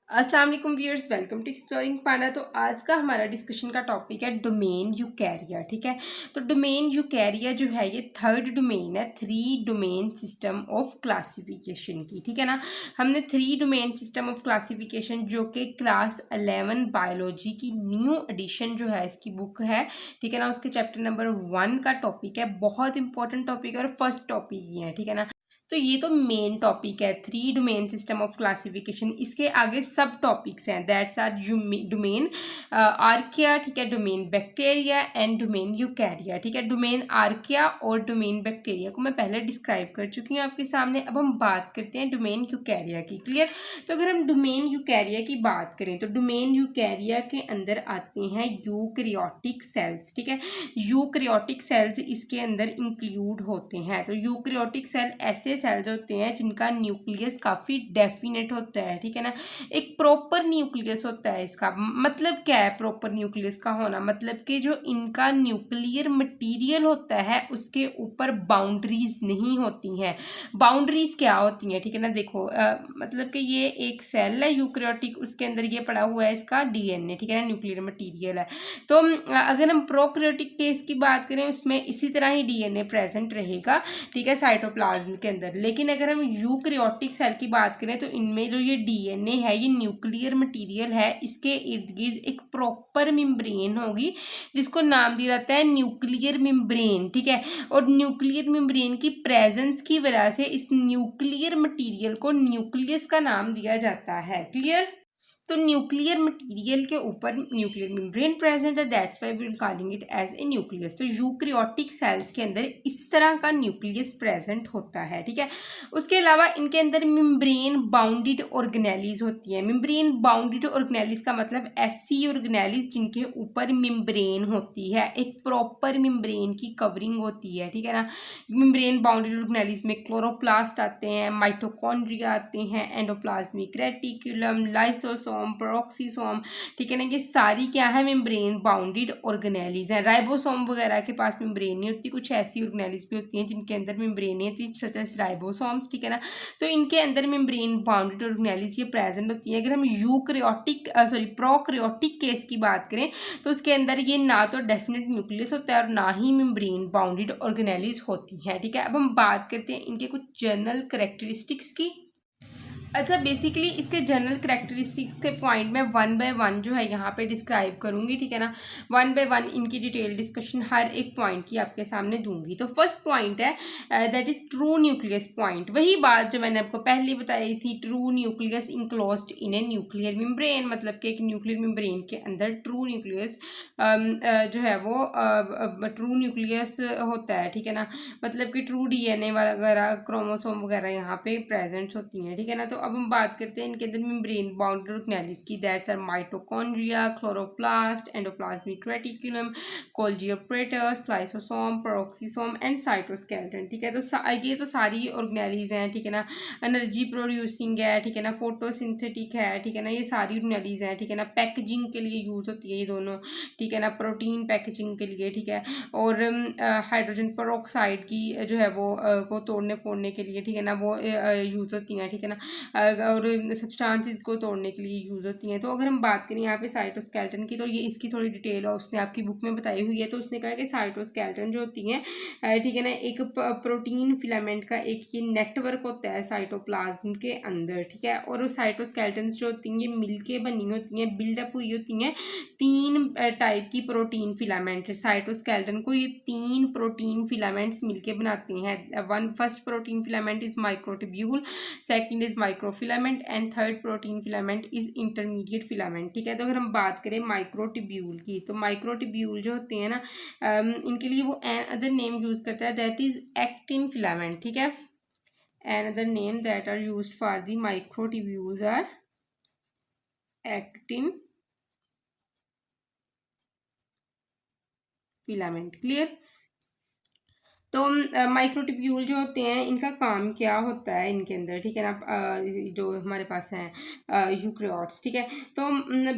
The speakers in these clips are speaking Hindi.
अस्सलाम वालेकुम व्यूअर्स, वेलकम टू एक्सप्लोरिंग पांडा। तो आज का हमारा डिस्कशन का टॉपिक है डोमेन यूकैरिया। ठीक है, तो डोमेन यूकैरिया जो है ये थर्ड डोमेन है three domain system of classification की। ठीक है ना, हमने three domain system of classification जो कि क्लास 11 बायोलॉजी की न्यू एडिशन जो है इसकी बुक है, ठीक है ना, उसके चैप्टर नंबर 1 का टॉपिक है। बहुत इंपॉर्टेंट टॉपिक है और फर्स्ट टॉपिक ही है। ठीक है ना, तो ये तो मेन टॉपिक है three domain system of classification. इसके आगे सब टॉपिक्स हैं, दैट्स आर डोमेन आर्किया, ठीक है, डोमेन बैक्टीरिया एंड डोमेन यूकैरिया। ठीक है, डोमेन आर्किया और डोमेन बैक्टीरिया को मैं पहले डिस्क्राइब कर चुकी हूँ आपके सामने। अब हम बात करते हैं डोमेन यूकैरिया की। क्लियर? तो अगर हम डोमेन यूकैरिया की बात करें तो डोमेन यूकैरिया के अंदर आते हैं यूकैरियोटिक सेल्स। ठीक है, यूकैरियोटिक सेल्स इसके अंदर इंक्लूड होते हैं। तो यूकैरियोटिक सेल ऐसे सेल्स होते हैं जिनका न्यूक्लियस काफ़ी डेफिनेट होता है। ठीक है ना, एक प्रॉपर न्यूक्लियस होता है इसका। मतलब क्या है प्रॉपर न्यूक्लियस का होना? मतलब कि जो इनका न्यूक्लियर मटेरियल होता है उसके ऊपर बाउंड्रीज नहीं होती हैं। बाउंड्रीज क्या होती हैं? ठीक है ना, देखो मतलब कि ये एक सेल है यूकैरियोटिक, उसके अंदर ये पड़ा हुआ है इसका डीएनए। ठीक है ना, न्यूक्लियर मटीरियल है। तो अगर हम प्रोकैरियोटिक केस की बात करें उसमें इसी तरह ही डीएनए प्रेजेंट रहेगा, ठीक है, साइटोप्लाज्म के अंदर। लेकिन अगर हम यूकैरियोटिक सेल की बात करें तो इनमें जो ये डीएनए है, ये न्यूक्लियर मटेरियल है, इसके इर्द गिर्द एक प्रॉपर मेम्ब्रेन होगी जिसको नाम दिया जाता है न्यूक्लियर मेम्ब्रेन। ठीक है, और न्यूक्लियर मेम्ब्रेन की प्रेजेंस की वजह से इस न्यूक्लियर मटेरियल को न्यूक्लियस का नाम दिया जाता है। क्लियर? तो न्यूक्लियर मटेरियल के ऊपर न्यूक्लियर मेम्ब्रेन प्रेजेंट है, that's why we are calling it as a nucleus. तो यूकैरियोटिक सेल्स के अंदर इस तरह का न्यूक्लियस प्रेजेंट होता है। ठीक है, उसके अलावा इनके अंदर मेम्ब्रेन बाउंडेड ऑर्गेनेलीज होती है। मेम्ब्रेन बाउंडेड ऑर्गेनेलीज का मतलब ऐसी ऑर्गेनेलीज जिनके ऊपर मेम्ब्रेन होती है, एक प्रॉपर मेम्ब्रेन की कवरिंग होती है। ठीक है ना, मेम्ब्रेन बाउंडेड ऑर्गेनेलीज में क्लोरोप्लास्ट आते हैं, माइटोकॉन्ड्रिया आते हैं, एंडोप्लाज्मिक रेटिकुलम, लाइसोसोम, पेरोक्सीसोम। ठीक है ना, ये सारी क्या है? मेम्ब्रेन बाउंडेड ऑर्गेनेलीज हैं। राइबोसोम वगैरह के पास मेम्ब्रेन नहीं होती, कुछ ऐसी ऑर्गेनेलीज भी होती हैं जिनके अंदर मेम्ब्रेन नहीं होती, सच एज राइबोसोम्स। ठीक है ना, तो इनके अंदर मेम्ब्रेन बाउंडेड ऑर्गेनेलीज ये प्रेजेंट होती है। अगर हम यूकैरियोटिक प्रोकैरियोटिक केस की बात करें तो उसके अंदर ये ना तो डेफिनेट न्यूक्लियस होता है और ना ही मेम्ब्रेन बाउंडेड ऑर्गेनेलीज होती हैं। ठीक है, अब हम बात करते हैं इनके कुछ जनरल करेक्टरिस्टिक्स की। अच्छा, बेसिकली इसके जनरल करेक्टरिस्टिक्स के पॉइंट में वन बाय वन जो है यहाँ पे डिस्क्राइब करूँगी। ठीक है ना, वन बाय वन इनकी डिटेल डिस्कशन हर एक पॉइंट की आपके सामने दूंगी। तो फर्स्ट पॉइंट है that is true nucleus point. वही बात जो मैंने आपको पहले बताई थी, true nucleus enclosed in a nuclear membrane. मतलब कि एक न्यूक्लियर मेम्ब्रेन के अंदर ट्रू न्यूक्लियस जो है वो ट्रू न्यूक्लियस होता है। ठीक है ना, मतलब कि ट्रू डीएनए वगैरह, क्रोमोसोम वगैरह यहाँ पे प्रेजेंट होती हैं। ठीक है ना, तो अब हम बात करते हैं इनके अंदर मेम्ब्रेन बाउंडेड ऑर्गेनेलीज की, that's are mitochondria, chloroplast, endoplasmic reticulum, Golgi apparatus, lysosome, peroxisome and cytoskeleton. ठीक है, तो ये तो सारी ऑर्गेनेलीज हैं। ठीक है ना, एनर्जी प्रोड्यूसिंग है, ठीक है ना, फोटोसिंथेटिक है, ठीक है ना, ये सारी ऑर्गेनेलीज हैं। ठीक है ना, पैकेजिंग के लिए यूज होती है ये दोनों। ठीक है ना, प्रोटीन पैकेजिंग के लिए। ठीक है, और हाइड्रोजन पेरोक्साइड की जो है वो को तोड़ने फोड़ने के लिए, ठीक है ना, वो यूज़ होती हैं। ठीक है ना, और सब्सटेंसेस को तोड़ने के लिए यूज़ होती हैं। तो अगर हम बात करें यहाँ पे साइटोस्केलेटन की, तो ये इसकी थोड़ी डिटेल है उसने आपकी बुक में बताई हुई है। तो उसने कहा कि साइटोस्केलेटन जो होती हैं, ठीक है ना, एक प्रोटीन फिलामेंट का एक ये नेटवर्क होता है साइटोप्लाज्म के अंदर। ठीक है, और साइटोस्केलेटन जो होती हैं ये मिलके बनी होती हैं, बिल्डअप हुई होती हैं तीन टाइप की प्रोटीन फिलामेंट। साइटोस्केलेटन को ये तीन प्रोटीन फिलामेंट्स मिलके बनाती हैं। One first protein filament is microtubule, second is microfilament and third protein filament is intermediate filament. ठीक है, तो अगर हम बात करें माइक्रोट्यूब्यूल की, तो माइक्रोट्यूब्यूल जो होते हैं ना, इनके लिए वो अदर नेम यूज करता है, दैट इज एक्टिन फिलामेंट। ठीक है, another name that are used for the microtubules are actin filament. Clear? तो माइक्रोट्यूब्यूल जो होते हैं इनका काम क्या होता है इनके अंदर, ठीक है ना, जो हमारे पास हैं यूकैरियोट्स, ठीक है। तो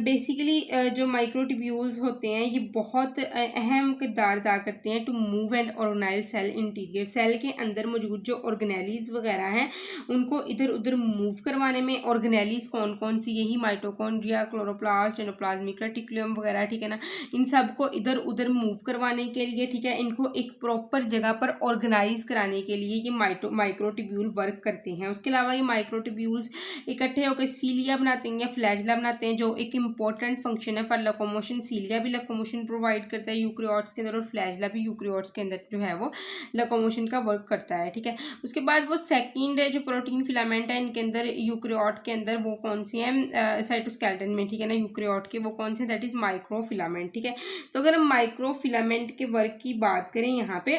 बेसिकली जो माइक्रोट्यूब्यूल्स होते हैं ये बहुत अहम किरदार अदा करते हैं to move and organize cell interior. Cell के अंदर मौजूद जो ऑर्गेनेलीज वगैरह हैं उनको इधर उधर मूव करवाने में। ऑर्गेनेलीज कौन कौन सी, यही माइटोकॉन्ड्रिया, क्लोरोप्लास्ट, एंडोप्लाज्मिक रेटिकुलम वगैरह, ठीक है ना, इन सबको इधर उधर मूव करवाने के लिए, ठीक है, इनको एक प्रॉपर जगह पर ऑर्गेनाइज कराने के लिए ये माइक्रोट्यूब्यूल वर्क करते हैं। उसके अलावा ये माइक्रोट्यूब्यूल्स इकट्ठे होकर सीलिया बनाते हैं या फ्लैजला बनाते हैं, जो एक इंपॉर्टेंट फंक्शन है फॉर लोकोमोशन। सीलिया भी लोकोमोशन प्रोवाइड करता है यूकैरियोट्स के अंदर, और फ्लैजला भी यूकैरियोट्स के अंदर जो है वो लोकोमोशन का वर्क करता है, ठीक है। उसके बाद वो सेकेंड जो प्रोटीन फिलामेंट है इनके अंदर, यूकैरियोट के अंदर, वो कौन सी है साइटोस्केलेटन में, ठीक है ना, यूकैरियोट के वो कौन से, दैट इज माइक्रोफिलामेंट, ठीक है। तो अगर हम माइक्रोफिलामेंट के वर्क की बात करें यहाँ पे,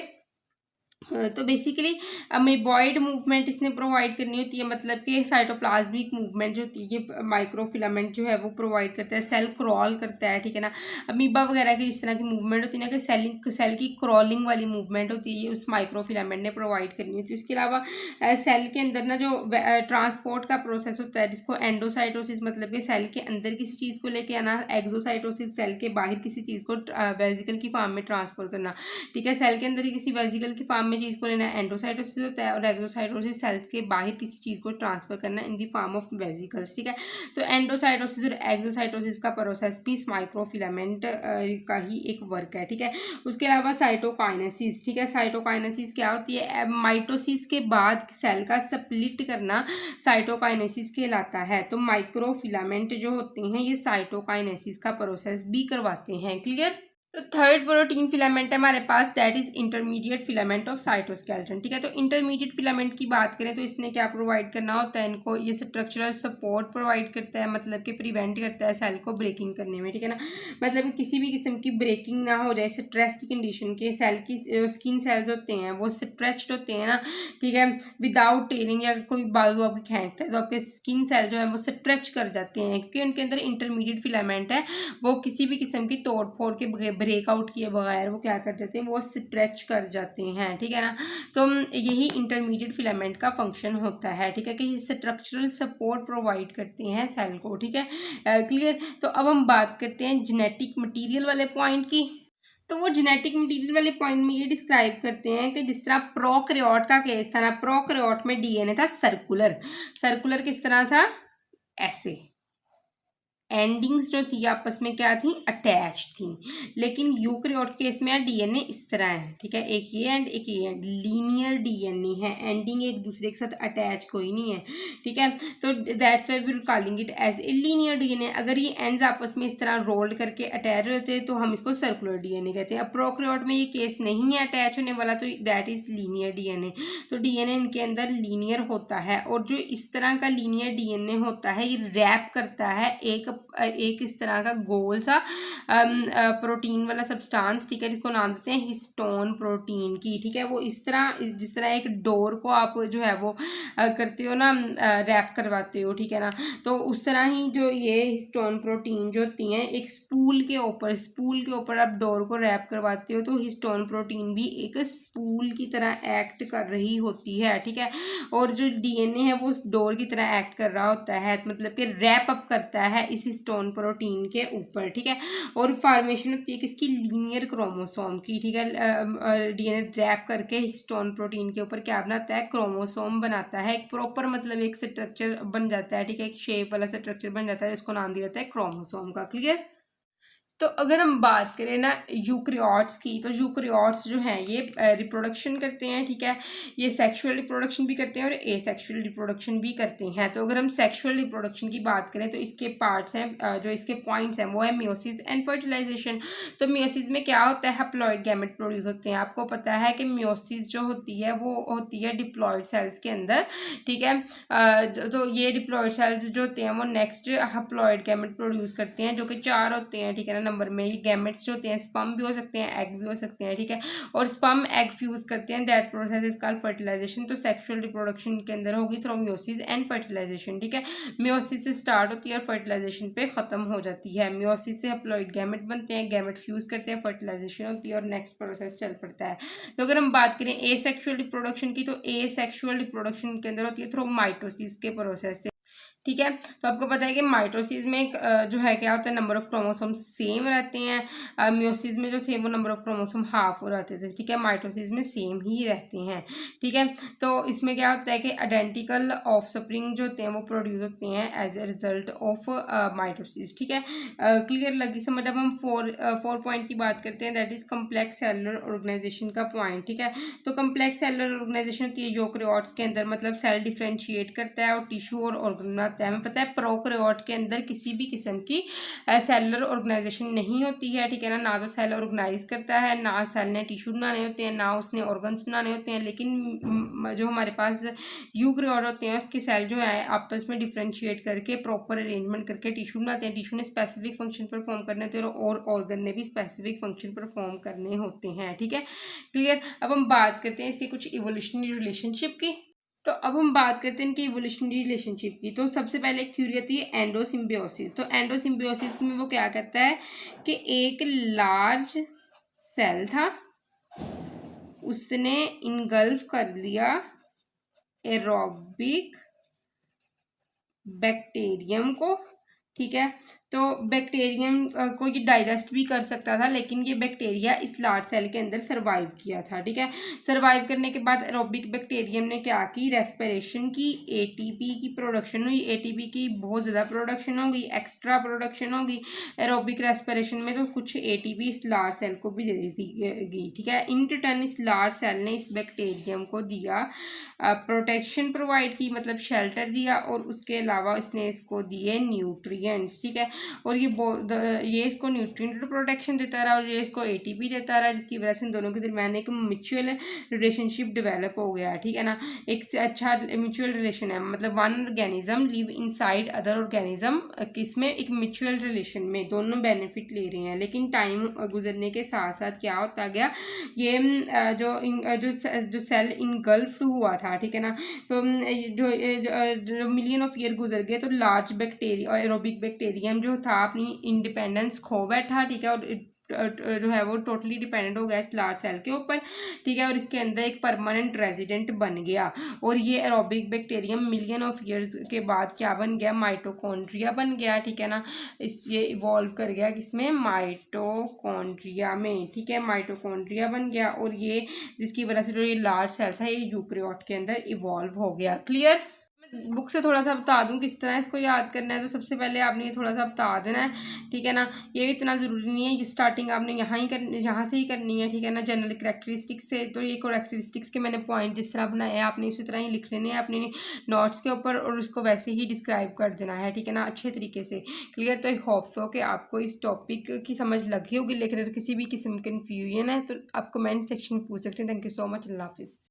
तो बेसिकली अमीबॉइड मूवमेंट इसने प्रोवाइड करनी होती है, मतलब कि साइटोप्लाज्मिक मूवमेंट जो होती है ये माइक्रोफिलामेंट जो है वो प्रोवाइड करता है। सेल क्रॉल करता है, ठीक है ना, अमीबा वगैरह की जिस तरह की मूवमेंट होती है ना, कि सेल की क्रॉलिंग वाली मूवमेंट होती है, ये उस माइक्रोफिलामेंट ने प्रोवाइड करनी होती है। उसके अलावा सेल के अंदर ना जो ट्रांसपोर्ट का प्रोसेस होता है जिसको एंडोसाइटोसिस, मतलब कि सेल के अंदर किसी चीज़ को लेके आना, एक्सोसाइटोसिस सेल के बाहर किसी चीज़ को वेजिकल की फॉर्म में ट्रांसफर करना, ठीक है। सेल के अंदर किसी वेजिकल की फॉर्म में चीज़ को लेना एंडोसाइटोसिस होता है, और एक्सोसाइटोसिस सेल्स के बाहर किसी चीज़ को ट्रांसफर करना इन दी फॉर्म ऑफ वेजिकल्स, ठीक है। तो एंडोसाइटोसिस और एक्सोसाइटोसिस का प्रोसेस भी इस माइक्रोफिलामेंट का ही एक वर्क है, ठीक है। उसके अलावा साइटोकाइनेसिस, ठीक है, साइटोकाइनेसिस क्या होती है, माइटोसिस के बाद सेल का स्प्लिट करना साइटोकाइनेसिस कहलाता है। तो माइक्रोफिलामेंट जो होते हैं ये साइटोकाइनेसिस का प्रोसेस भी करवाते हैं। क्लियर। तो थर्ड प्रोटीन फिलामेंट है हमारे पास, that is intermediate filament of cytoskeleton, ठीक है। तो इंटरमीडिएट फिलामेंट की बात करें तो इसने क्या प्रोवाइड करना होता है, इनको ये स्ट्रक्चरल सपोर्ट प्रोवाइड करता है, मतलब कि प्रिवेंट करता है सेल को ब्रेकिंग करने में, ठीक है ना, मतलब कि किसी भी किस्म की ब्रेकिंग ना हो जाए स्ट्रेस की कंडीशन के। सेल की स्किन सेल्स होते हैं वो स्ट्रेच्ड होते हैं ना, ठीक है, विदाउट टेयरिंग, या कोई बाजू आपकी खींचता है तो आपके स्किन सेल जो है वो स्ट्रेच कर जाते हैं, क्योंकि उनके अंदर इंटरमीडिएट फिलामेंट है, वो किसी भी किस्म की तोड़ फोड़ के ब्रेकआउट किए बगैर वो क्या कर जाते हैं, वो स्ट्रेच कर जाते हैं, ठीक है ना। तो यही इंटरमीडिएट फिलामेंट का फंक्शन होता है, ठीक है, कि स्ट्रक्चरल सपोर्ट प्रोवाइड करते हैं सेल को, ठीक है। क्लियर। तो अब हम बात करते हैं जेनेटिक मटेरियल वाले पॉइंट की। तो वो जेनेटिक मटेरियल वाले पॉइंट में ये डिस्क्राइब करते हैं कि जिस तरह प्रोकैरियोट का केस था ना, प्रोकैरियोट में डीएनए था सर्कुलर। सर्कुलर किस तरह था, ऐसे एंडिंग्स जो थी आपस में क्या थी, अटैच थी। लेकिन यूकैरियोट केस में डीएनए इस तरह है, ठीक है, एक ये एंड एक ये एंड, लीनियर डीएनए है, एंडिंग एक दूसरे के साथ अटैच कोई नहीं है, ठीक है। तो that's why we are calling it as a linear DNA. अगर ये एंड्स आपस में इस तरह रोल्ड करके अटैच होते हैं तो हम इसको सर्कुलर डीएनए कहते हैं। अब प्रोकैरियोट में ये केस नहीं है अटैच होने वाला, तो दैट इज लीनियर डीएनए। तो डीएनए इनके अंदर लीनियर होता है, और जो इस तरह का लीनियर डीएनए होता है ये रैप करता है एक इस तरह का गोल सा प्रोटीन वाला सब्सटेंस, ठीक है, जिसको नाम देते हैं हिस्टोन प्रोटीन की, ठीक है। वो इस तरह जिस तरह एक डोर को आप जो है वो करते हो ना, रैप करवाते हो, ठीक है ना, तो उस तरह ही जो ये हिस्टोन प्रोटीन जो होती हैं एक स्पूल के ऊपर आप डोर को रैप करवाते हो, तो हिस्टोन प्रोटीन भी एक स्पूल की तरह एक्ट कर रही होती है, ठीक है। और जो डीएनए है वो उस डोर की तरह एक्ट कर रहा होता है, मतलब कि रैप अप करता है इस हिस्टोन प्रोटीन के ऊपर, ठीक है। और फॉर्मेशन होती है किसकी, लीनियर क्रोमोसोम की, ठीक है। डीएनए रैप करके हिस्टोन प्रोटीन के ऊपर क्या बनाता है, क्रोमोसोम बनाता है, एक प्रॉपर मतलब एक स्ट्रक्चर बन जाता है, ठीक है, एक शेप वाला स्ट्रक्चर बन जाता है, जिसको नाम दिया जाता है क्रोमोसोम का। क्लियर। तो अगर हम बात करें ना यूकैरियोट्स की, तो यूकैरियोट्स जो हैं ये रिप्रोडक्शन करते हैं, ठीक है, ये सेक्सुअल रिप्रोडक्शन भी करते हैं और एसेक्सुअल रिप्रोडक्शन भी करते हैं। तो अगर हम सेक्सुअल रिप्रोडक्शन की बात करें तो इसके पार्ट्स हैं, जो इसके पॉइंट्स हैं वो है मियोसिस एंड फर्टिलाइजेशन। तो मियोसिस में क्या होता है, हैप्लॉइड गैमेट प्रोड्यूस होते हैं। आपको पता है कि मियोसिस जो होती है वो होती है डिप्लॉइड सेल्स के अंदर, ठीक है। तो ये डिप्लॉइड सेल्स जो होते हैं वो नेक्स्ट हैप्लॉइड गैमेट प्रोड्यूस करते हैं, जो कि 4 होते हैं, ठीक है ना। नंबर में ये गैमेट्स जो होते हैं स्पर्म भी हो सकते हैं, एग भी हो सकते हैं, ठीक है। और स्पर्म एग फ्यूज करते हैं, that process is called fertilization. तो सेक्सुअल रिप्रोडक्शन के अंदर होगी थ्रू मियोसिस एंड फर्टिलाइजेशन, ठीक है। मियोसिस से स्टार्ट होती है और फर्टिलाइजेशन पे खत्म हो जाती है। मियोसिस से हैप्लॉइड गैमेट बनते हैं, गैमेट फ्यूज करते हैं, फर्टिलाइजेशन होती है और नेक्स्ट प्रोसेस चल पड़ता है। तो अगर हम बात करें एसेक्सुअल रिप्रोडक्शन की, तो एसेक्सुअल रिप्रोडक्शन के अंदर होती है थ्रू माइटोसिस के प्रोसेस से, ठीक है। तो आपको पता है कि माइटोसिस में जो है क्या होता है, नंबर ऑफ क्रोमोसोम सेम रहते हैं। मियोसिस में जो थे वो नंबर ऑफ क्रोमोसोम हाफ हो रहते थे, ठीक है। माइटोसिस में सेम ही रहते हैं, ठीक है। तो इसमें क्या होता है कि आइडेंटिकल ऑफस्प्रिंग जो होते हैं वो प्रोड्यूस होते हैं as a result of mitosis, ठीक है। क्लियर लगी समझ। अब हम फोर पॉइंट की बात करते हैं, that is complex cellular organization का पॉइंट, ठीक है। तो कम्प्लेक्स सेलुलर ऑर्गेनाइजेशन होती है यूकेरियोट्स के अंदर, मतलब सेल डिफ्रेंशिएट करता है और टिश्यू और ऑर्गन, हमें पता है प्रोकैरियोट के अंदर किसी भी किस्म की सेलुलर ऑर्गेनाइजेशन नहीं होती है, ठीक है ना। ना तो सेल ऑर्गेनाइज करता है, ना सेल ने टिश्यू बनाने होते हैं, ना उसने ऑर्गन्स बनाने होते हैं। लेकिन जो हमारे पास यूकेरियोट होते हैं उसके सेल जो है आपस में डिफ्रेंशिएट करके प्रॉपर अरेंजमेंट करके टिश्यू बनाते हैं। टिश्यू ने स्पेसिफिक फंक्शन परफॉर्म करने होते हैं और ऑर्गन ने भी स्पेसिफिक फंक्शन परफॉर्म करने होते हैं, ठीक है। क्लियर। अब हम बात करते हैं इसकी कुछ इवोल्यूशनरी रिलेशनशिप की। तो अब हम बात करते हैं इनकी इवोल्यूशनरी रिलेशनशिप की। तो सबसे पहले एक थ्योरी आती है एंडोसिम्बियोसिस। तो एंडोसिम्बियोसिस में वो क्या कहता है कि एक लार्ज सेल था, उसने इनगल्फ कर लिया एरोबिक बैक्टीरियम को, ठीक है। तो बैक्टीरियम को ये डाइजेस्ट भी कर सकता था, लेकिन ये बैक्टीरिया इस लार्ज सेल के अंदर सरवाइव किया था, ठीक है। सरवाइव करने के बाद एरोबिक बैक्टीरियम ने क्या की, रेस्पिरेशन की, एटीपी की प्रोडक्शन हुई, एटीपी की बहुत ज़्यादा प्रोडक्शन हो गई, एक्स्ट्रा प्रोडक्शन हो गई एरोबिक रेस्पिरेशन में। तो कुछ एटीपी इस लार्ज सेल को भी दे दी गई, ठीक है। इन रिटर्न इस लार्ज सेल ने इस बैक्टीरियम को दिया प्रोटेक्शन प्रोवाइड की, मतलब शेल्टर दिया, और उसके अलावा इसने इसको दिए न्यूट्रिएंट्स, ठीक है। और ये इसको न्यूट्रिएंट प्रोटेक्शन देता रहा और ये इसको एटीपी देता रहा, जिसकी वजह से इन दोनों के दरमियान एक म्यूचुअल रिलेशनशिप डेवलप हो गया, ठीक है ना। एक अच्छा म्यूचुअल रिलेशन है, मतलब one organism live inside other organism, किसमें, एक म्यूचुअल रिलेशन में दोनों बेनिफिट ले रहे हैं। लेकिन टाइम गुजरने के साथ साथ क्या होता गया, ये जो सेल इनगल्फ्ड हुआ था, ठीक है ना। तो जो मिलियन ऑफ ईयर गुजर गए तो लार्ज बैक्टीरिया एरोबिक बैक्टीरियम जो था अपनी इंडिपेंडेंस खो बैठा, ठीक है। और जो है वो टोटली डिपेंडेंट हो गया इस लार्ज सेल के ऊपर, ठीक है। और इसके अंदर एक परमानेंट रेजिडेंट बन गया। और ये aerobic bacterium million of years के बाद क्या बन गया, माइटोकॉन्ड्रिया बन गया, ठीक है ना। ये इवॉल्व कर गया किसमें, माइटोकॉन्ड्रिया में, ठीक है। माइटोकॉन्ड्रिया बन गया और ये जिसकी वजह से जो ये लार्ज सेल था ये यूकेरियोट के अंदर इवॉल्व हो गया। क्लियर। बुक से थोड़ा सा बता दूं किस तरह इसको याद करना है। तो सबसे पहले आपने ये थोड़ा सा बता देना है, ठीक है ना। ये भी इतना ज़रूरी नहीं है, ये स्टार्टिंग आपने यहाँ से ही करनी है, ठीक है ना। जनरल करैक्टरिस्टिक्स से, तो ये करैक्टरिस्टिक्स के मैंने पॉइंट जिस तरह बनाए हैं आपने उसी तरह ही लिख लेने हैं अपने नोट्स के ऊपर, और उसको वैसे ही डिस्क्राइब कर देना है, ठीक है ना, अच्छे तरीके से। क्लियर। तो आई होप सो कि आपको इस टॉपिक की समझ लगी होगी, लेकिन अगर किसी भी किस्म की कन्फ्यूजन है तो आप कमेंट सेक्शन में पूछ सकते हैं। Thank you so much. अल्लाह हाफिज़।